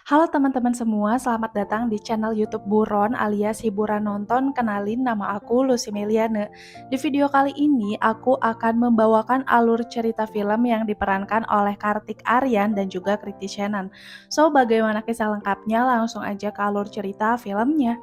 Halo teman-teman semua, selamat datang di channel YouTube Buron alias hiburan nonton. Kenalin, nama aku Lucy Meliana. Di video kali ini aku akan membawakan alur cerita film yang diperankan oleh Kartik Aryan dan juga Kriti Shannon. So, bagaimana kisah lengkapnya? Langsung aja ke alur cerita filmnya.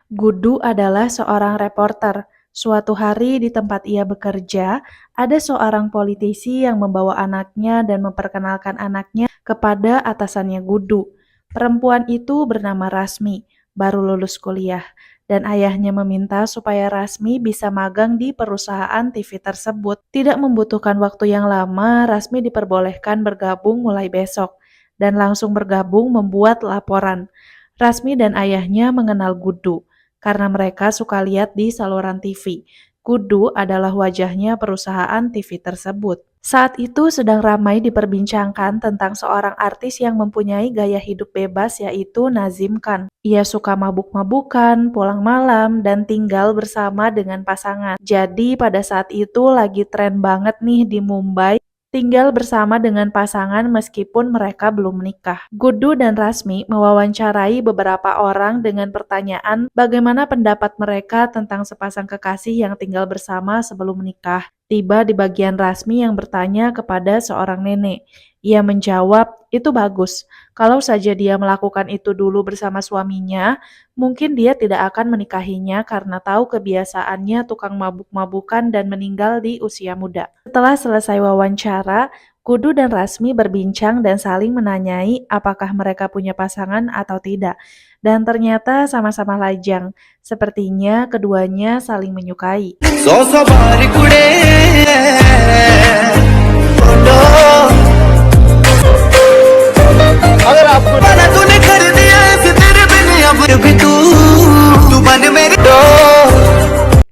Gudu adalah seorang reporter. Suatu hari di tempat ia bekerja, ada seorang politisi yang membawa anaknya dan memperkenalkan anaknya kepada atasannya Gudu. Perempuan itu bernama Rasmi, baru lulus kuliah, dan ayahnya meminta supaya Rasmi bisa magang di perusahaan TV tersebut. Tidak membutuhkan waktu yang lama, Rasmi diperbolehkan bergabung mulai besok, dan langsung bergabung membuat laporan. Rasmi dan ayahnya mengenal Gudu karena mereka suka lihat di saluran TV. Gudu adalah wajahnya perusahaan TV tersebut. Saat itu sedang ramai diperbincangkan tentang seorang artis yang mempunyai gaya hidup bebas yaitu Nazim Khan. Ia suka mabuk-mabukan, pulang malam, dan tinggal bersama dengan pasangan. Jadi pada saat itu lagi tren banget nih di Mumbai tinggal bersama dengan pasangan meskipun mereka belum menikah. Gudu dan Rasmi mewawancarai beberapa orang dengan pertanyaan bagaimana pendapat mereka tentang sepasang kekasih yang tinggal bersama sebelum menikah. Tiba di bagian Rasmi yang bertanya kepada seorang nenek. Ia menjawab, itu bagus. Kalau saja dia melakukan itu dulu bersama suaminya, mungkin dia tidak akan menikahinya karena tahu kebiasaannya tukang mabuk-mabukan dan meninggal di usia muda. Setelah selesai wawancara, Gudu dan Rasmi berbincang dan saling menanyai apakah mereka punya pasangan atau tidak. Dan ternyata sama-sama lajang. Sepertinya keduanya saling menyukai.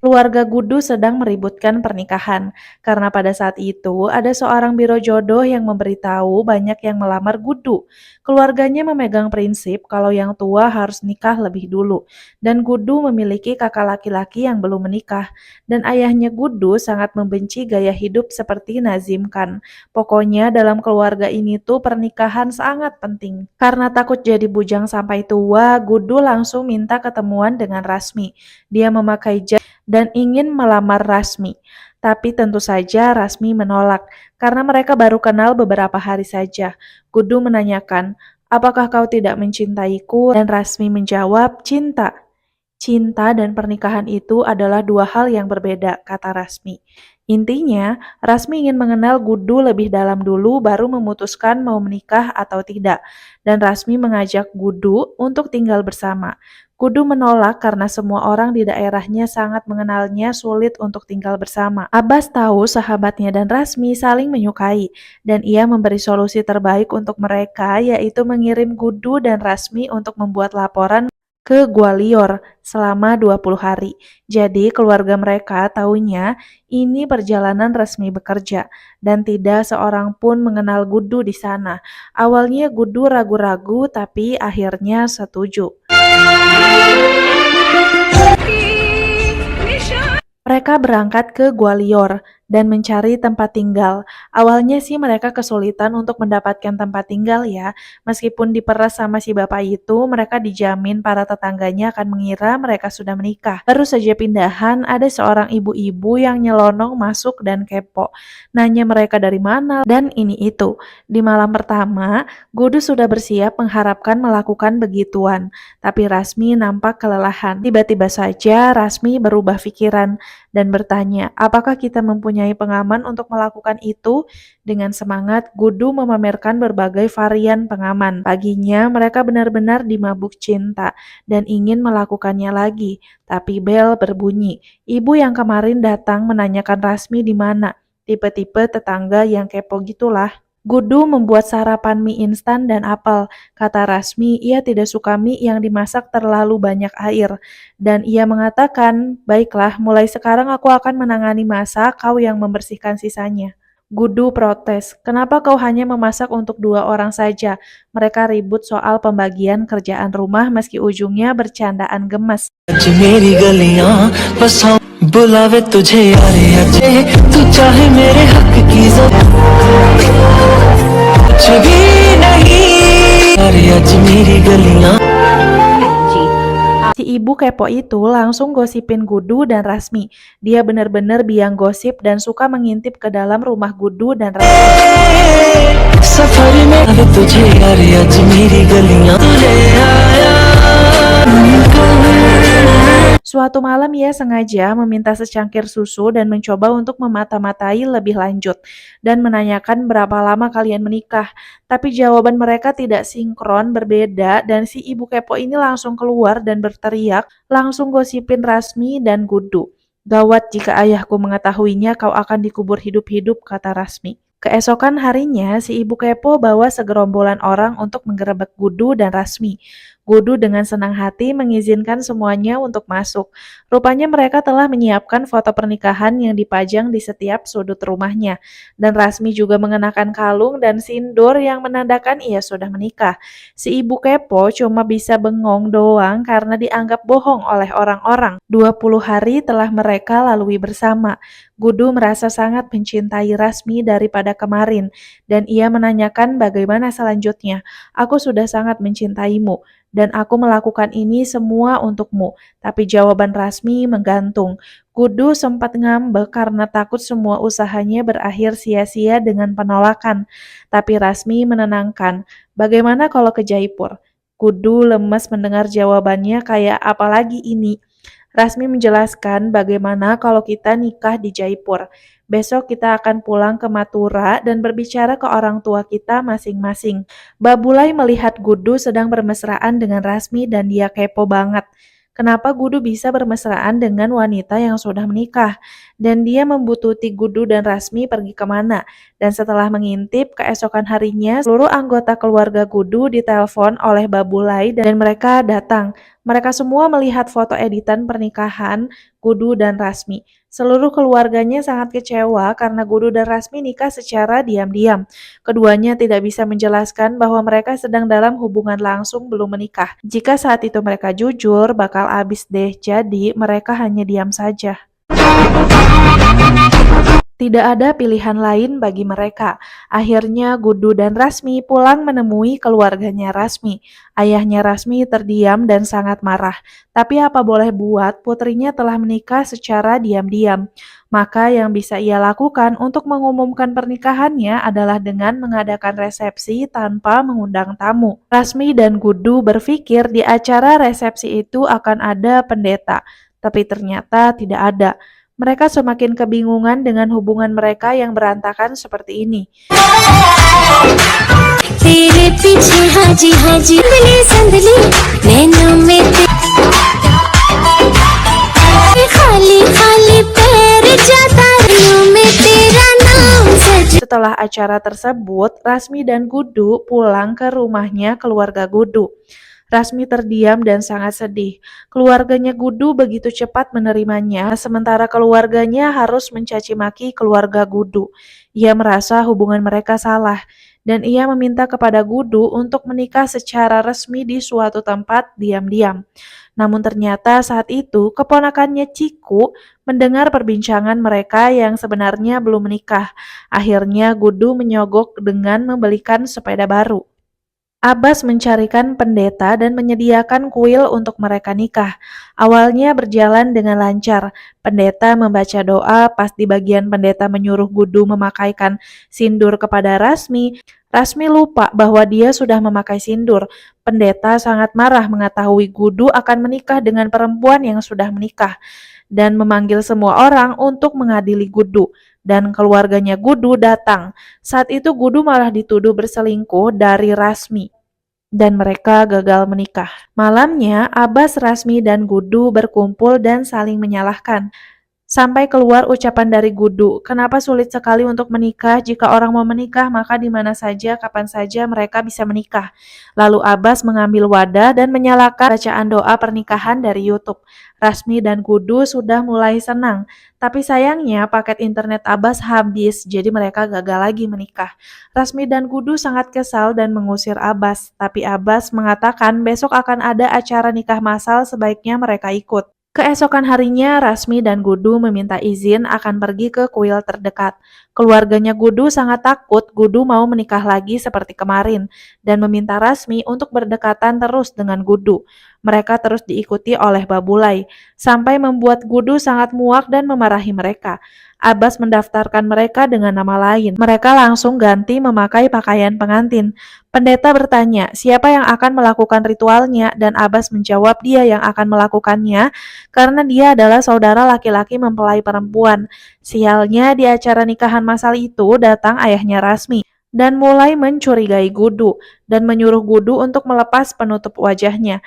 Keluarga Gudu sedang meributkan pernikahan, karena pada saat itu ada seorang biro jodoh yang memberitahu banyak yang melamar Gudu. Keluarganya memegang prinsip kalau yang tua harus nikah lebih dulu, dan Gudu memiliki kakak laki-laki yang belum menikah, dan ayahnya Gudu sangat membenci gaya hidup seperti Nazim Khan. Pokoknya dalam keluarga ini tuh pernikahan sangat penting. Karena takut jadi bujang sampai tua, Gudu langsung minta ketemuan dengan Rasmi. Dia memakai jas dan ingin melamar Rasmi. Tapi tentu saja Rasmi menolak karena mereka baru kenal beberapa hari saja. Gudu menanyakan, apakah kau tidak mencintaiku? Dan Rasmi menjawab, cinta. Cinta dan pernikahan itu adalah dua hal yang berbeda, kata Rasmi. Intinya, Rasmi ingin mengenal Gudu lebih dalam dulu baru memutuskan mau menikah atau tidak. Dan Rasmi mengajak Gudu untuk tinggal bersama. Gudu menolak karena semua orang di daerahnya sangat mengenalnya sulit untuk tinggal bersama. Abbas tahu sahabatnya dan Rasmi saling menyukai, dan ia memberi solusi terbaik untuk mereka yaitu mengirim Gudu dan Rasmi untuk membuat laporan ke Gwalior selama 20 hari. Jadi keluarga mereka tahunya ini perjalanan resmi bekerja dan tidak seorang pun mengenal Gudu di sana. Awalnya Gudu ragu-ragu tapi akhirnya setuju. Mereka berangkat ke Gwalior dan mencari tempat tinggal. Awalnya sih mereka kesulitan untuk mendapatkan tempat tinggal ya. Meskipun diperas sama si bapak itu, mereka dijamin para tetangganya akan mengira mereka sudah menikah. Baru saja pindahan, ada seorang ibu-ibu yang nyelonong masuk dan kepo. Nanya mereka dari mana dan ini itu. Di malam pertama, Gudu sudah bersiap mengharapkan melakukan begituan. Tapi Rasmi nampak kelelahan. Tiba-tiba saja Rasmi berubah pikiran dan bertanya, apakah kita mempunyai pengaman untuk melakukan itu? Dengan semangat, Gudu memamerkan berbagai varian pengaman. Paginya, mereka benar-benar dimabuk cinta dan ingin melakukannya lagi. Tapi bel berbunyi. Ibu yang kemarin datang menanyakan Rasmi di mana. Tipe-tipe tetangga yang kepo gitulah. Gudu membuat sarapan mie instan dan apel. Kata Rasmi, ia tidak suka mie yang dimasak terlalu banyak air. Dan ia mengatakan, baiklah, mulai sekarang aku akan menangani masak, kau yang membersihkan sisanya. Gudu protes, kenapa kau hanya memasak untuk 2 orang saja? Mereka ribut soal pembagian kerjaan rumah meski ujungnya bercandaan gemes. बुलावे तुझे यारे अजे तू चाहे मेरे हक की कुछ भी नहीं यारी आज मेरी गलियां Si ibu kepo itu langsung gosipin Gudu dan Rasmi. Dia bener-bener biang gosip dan suka mengintip ke dalam rumah Gudu dan Rasmi. सफर में अब तुझे यारी आज मेरी गलियां तू ले आया Suatu malam ia sengaja meminta secangkir susu dan mencoba untuk memata-matai lebih lanjut dan menanyakan berapa lama kalian menikah. Tapi jawaban mereka tidak sinkron, berbeda, dan si ibu kepo ini langsung keluar dan berteriak, langsung gosipin Rasmi dan Gudu. Gawat jika ayahku mengetahuinya kau akan dikubur hidup-hidup, kata Rasmi. Keesokan harinya, si ibu kepo bawa segerombolan orang untuk menggerebek Gudu dan Rasmi. Gudu dengan senang hati mengizinkan semuanya untuk masuk. Rupanya mereka telah menyiapkan foto pernikahan yang dipajang di setiap sudut rumahnya. Dan Rasmi juga mengenakan kalung dan sindur yang menandakan ia sudah menikah. Si ibu kepo cuma bisa bengong doang karena dianggap bohong oleh orang-orang. 20 hari telah mereka lalui bersama. Gudu merasa sangat mencintai Rasmi daripada kemarin, dan ia menanyakan bagaimana selanjutnya. Aku sudah sangat mencintaimu, dan aku melakukan ini semua untukmu. Tapi jawaban Rasmi menggantung. Gudu sempat ngambek karena takut semua usahanya berakhir sia-sia dengan penolakan. Tapi Rasmi menenangkan. Bagaimana kalau ke Jaipur? Gudu lemas mendengar jawabannya kayak apalagi ini. Rasmi menjelaskan bagaimana kalau kita nikah di Jaipur. Besok kita akan pulang ke Mathura dan berbicara ke orang tua kita masing-masing. Babulai melihat Gudu sedang bermesraan dengan Rasmi dan dia kepo banget. Kenapa Gudu bisa bermesraan dengan wanita yang sudah menikah? Dan dia membututi Gudu dan Rasmi pergi kemana? Dan setelah mengintip, keesokan harinya seluruh anggota keluarga Gudu ditelepon oleh Babulai dan mereka datang. Mereka semua melihat foto editan pernikahan Gudu dan Rasmi. Seluruh keluarganya sangat kecewa karena Gudu dan Rasmi nikah secara diam-diam. Keduanya tidak bisa menjelaskan bahwa mereka sedang dalam hubungan langsung belum menikah. Jika saat itu mereka jujur, bakal abis deh. Jadi mereka hanya diam saja. Tidak ada pilihan lain bagi mereka. Akhirnya Gudu dan Rasmi pulang menemui keluarganya Rasmi. Ayahnya Rasmi terdiam dan sangat marah. Tapi apa boleh buat, putrinya telah menikah secara diam-diam. Maka yang bisa ia lakukan untuk mengumumkan pernikahannya adalah dengan mengadakan resepsi tanpa mengundang tamu. Rasmi dan Gudu berpikir di acara resepsi itu akan ada pendeta. Tapi ternyata tidak ada. Mereka semakin kebingungan dengan hubungan mereka yang berantakan seperti ini. तेरे पीछे हाजी हाजी संदली संदली नैनों में खाली खाली पैर जाता नैनों में तेरा नाम सज. Setelah acara tersebut, Rasmi dan Gudu pulang ke rumahnya keluarga Gudu. Rasmi terdiam dan sangat sedih. Keluarganya Gudu begitu cepat menerimanya, sementara keluarganya harus mencaci maki keluarga Gudu. Ia merasa hubungan mereka salah, dan ia meminta kepada Gudu untuk menikah secara resmi di suatu tempat diam-diam. Namun ternyata saat itu keponakannya Ciku mendengar perbincangan mereka yang sebenarnya belum menikah. Akhirnya Gudu menyogok dengan membelikan sepeda baru. Abbas mencarikan pendeta dan menyediakan kuil untuk mereka nikah. Awalnya berjalan dengan lancar. Pendeta membaca doa, pas di bagian pendeta menyuruh Gudu memakaikan sindur kepada Rasmi. Rasmi lupa bahwa dia sudah memakai sindur. Pendeta sangat marah mengetahui Gudu akan menikah dengan perempuan yang sudah menikah dan memanggil semua orang untuk mengadili Gudu. Dan keluarganya Gudu datang. Saat itu Gudu malah dituduh berselingkuh dari Rasmi dan mereka gagal menikah. Malamnya, Abbas, Rasmi, dan Gudu berkumpul dan saling menyalahkan. Sampai keluar ucapan dari Gudu, kenapa sulit sekali untuk menikah? Jika orang mau menikah, maka di mana saja, kapan saja mereka bisa menikah. Lalu Abbas mengambil wadah dan menyalakan bacaan doa pernikahan dari YouTube. Rasmi dan Gudu sudah mulai senang, tapi sayangnya paket internet Abbas habis, jadi mereka gagal lagi menikah. Rasmi dan Gudu sangat kesal dan mengusir Abbas, tapi Abbas mengatakan besok akan ada acara nikah massal, sebaiknya mereka ikut. Keesokan harinya, Rasmi dan Gudu meminta izin akan pergi ke kuil terdekat. Keluarganya Gudu sangat takut Gudu mau menikah lagi seperti kemarin dan meminta Rasmi untuk berdekatan terus dengan Gudu. Mereka terus diikuti oleh Babulai, sampai membuat Gudu sangat muak dan memarahi mereka. Abbas mendaftarkan mereka dengan nama lain. Mereka langsung ganti memakai pakaian pengantin. Pendeta bertanya, siapa yang akan melakukan ritualnya, dan Abbas menjawab dia yang akan melakukannya karena dia adalah saudara laki-laki mempelai perempuan. Sialnya, di acara nikahan massal itu datang ayahnya Rasmi dan mulai mencurigai Gudu dan menyuruh Gudu untuk melepas penutup wajahnya.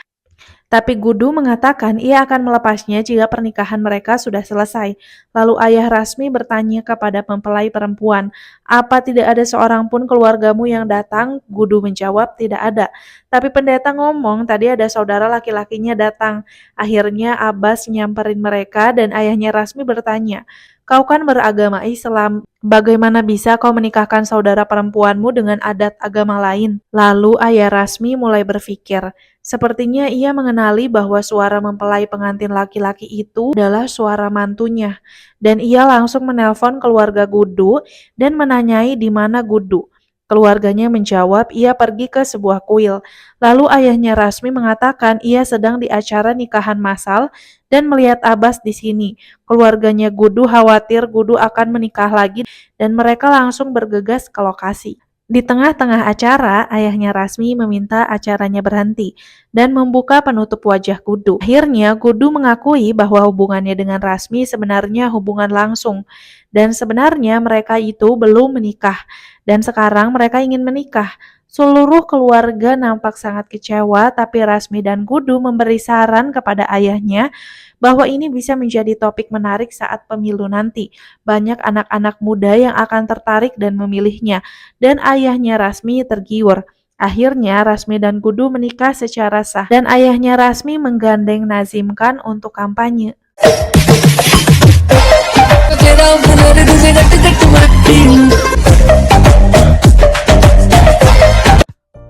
Tapi Gudu mengatakan ia akan melepasnya jika pernikahan mereka sudah selesai. Lalu ayah Rasmi bertanya kepada mempelai perempuan, "Apa tidak ada seorang pun keluargamu yang datang?" Gudu menjawab, "Tidak ada." Tapi pendeta ngomong tadi ada saudara laki-lakinya datang. Akhirnya Abbas nyamperin mereka dan ayahnya Rasmi bertanya, "Kau kan beragama Islam, bagaimana bisa kau menikahkan saudara perempuanmu dengan adat agama lain?" Lalu ayah Rasmi mulai berpikir, sepertinya ia mengenali bahwa suara mempelai pengantin laki-laki itu adalah suara mantunya, dan ia langsung menelpon keluarga Gudu dan menanyai di mana Gudu. Keluarganya menjawab ia pergi ke sebuah kuil. Lalu ayahnya Rasmi mengatakan ia sedang di acara nikahan massal dan melihat Abbas di sini. Keluarganya Gudu khawatir Gudu akan menikah lagi dan mereka langsung bergegas ke lokasi. Di tengah-tengah acara, ayahnya Rasmi meminta acaranya berhenti dan membuka penutup wajah Gudu. Akhirnya, Gudu mengakui bahwa hubungannya dengan Rasmi sebenarnya hubungan langsung, dan sebenarnya mereka itu belum menikah, dan sekarang mereka ingin menikah. Seluruh keluarga nampak sangat kecewa, tapi Rasmi dan Gudu memberi saran kepada ayahnya bahwa ini bisa menjadi topik menarik saat pemilu nanti. Banyak anak-anak muda yang akan tertarik dan memilihnya, dan ayahnya Rasmi tergiur. Akhirnya Rasmi dan Gudu menikah secara sah dan ayahnya Rasmi menggandeng Nazim Khan untuk kampanye. तेरा हुनर तुझे गट गट मट्टी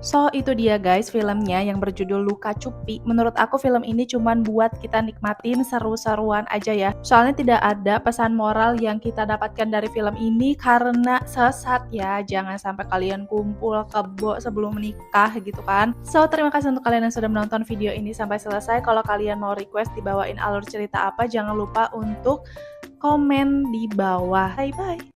So, itu dia guys filmnya yang berjudul Luka Cupi. Menurut aku film ini cuman buat kita nikmatin seru-seruan aja ya. Soalnya tidak ada pesan moral yang kita dapatkan dari film ini karena sesat ya. Jangan sampai kalian kumpul kebo sebelum menikah gitu kan. So, terima kasih untuk kalian yang sudah menonton video ini sampai selesai. Kalau kalian mau request dibawain alur cerita apa, jangan lupa untuk komen di bawah. Bye-bye.